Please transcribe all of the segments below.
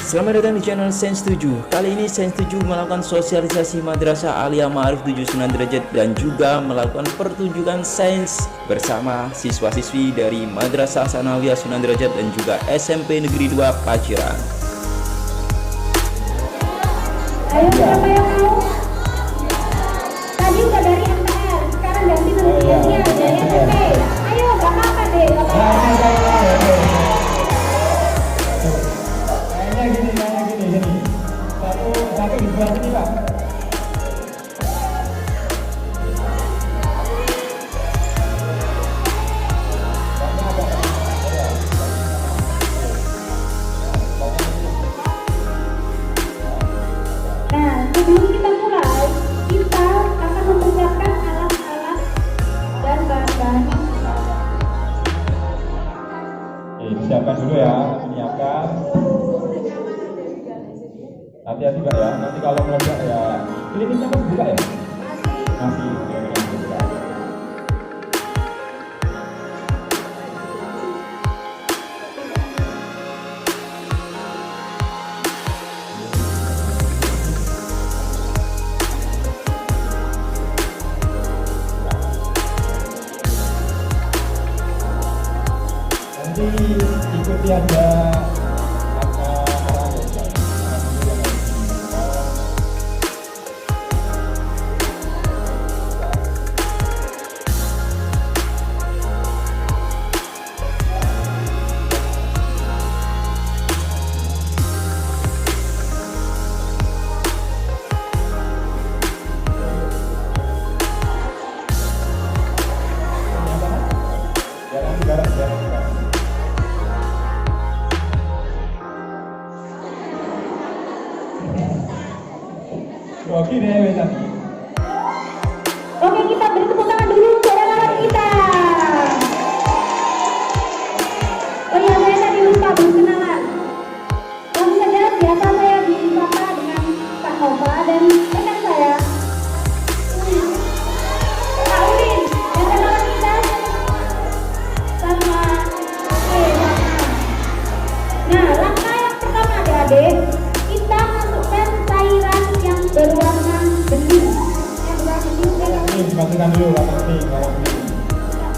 Selamat datang di channel Sainstujuh. Kali ini Sainstujuh melakukan sosialisasi Madrasah Aliyah Ma'arif 7 Sunan Derajat dan juga melakukan pertunjukan sains bersama siswa-siswi dari Madrasah Sanawiyah Sunan Derajat dan juga SMP Negeri 2 Paciran. Ayo siapa yang mau? Tadi udah dari MTR, sekarang ganti nanti dari SMP. Ayo gak apa-apa deh, gak apa-apa. Gini. Satu di sebelah sini, Pak. Nah, sebelum kita mulai, kita akan mempersiapkan alat-alat dan bahan-bahan. Siapkan dulu ya, menyiapkan. Hati-hati Pak ya, nanti kalau meledak ya. Kliniknya masih buka ya? Masih buka. Nanti ikuti Anda. Oke deh, tadi. Oke, kita beri tepuk tangan dulu untuk relawan kita. Oh iya, saya tadi lupa berkenalan. Langsung saja, biasa saya disapa dengan Pak Nova dan rekan saya Pak Udin dan relawan kita sama sama. Nah, langkah yang pertama adik-adik, kita masukkan cairan yang berwarna bening. Yang berwarna bening. Ini dimasukkan dulu, warna bening.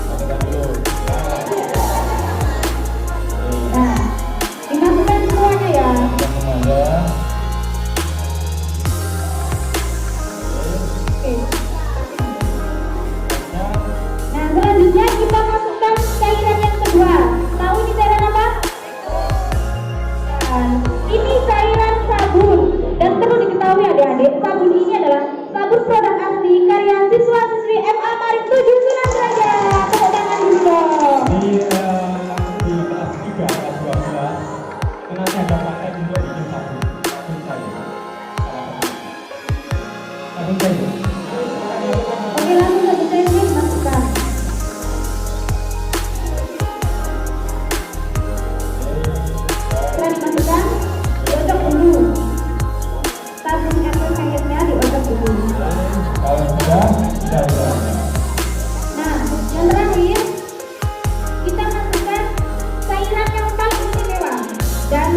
Masukkan dulu. Nah, dimasukkan semuanya ya. Semuanya. Oke. Nah, selanjutnya kita masukkan cairan yang kedua. Tahu ini cairan apa? Ini cairan sabun. Dan perlu diketahui adik-adik, sabun ini adalah sabun produk asli karya siswa-siswi SMA Ma'arif 7 Sunan Derajat. Tepuk tangan dulu dong. Di kelas 3, kelas 12, itu nanti ada paket untuk bikin sabun cair. Sabun cair. Oke, langsung sabun cairnya dimasukkan. Setelah dimasukkan, diocok dulu. Sabun atau cairnya diocok dulu. Kalau sudah. Nah, yang terakhir kita masukkan cairan yang paling istimewa dan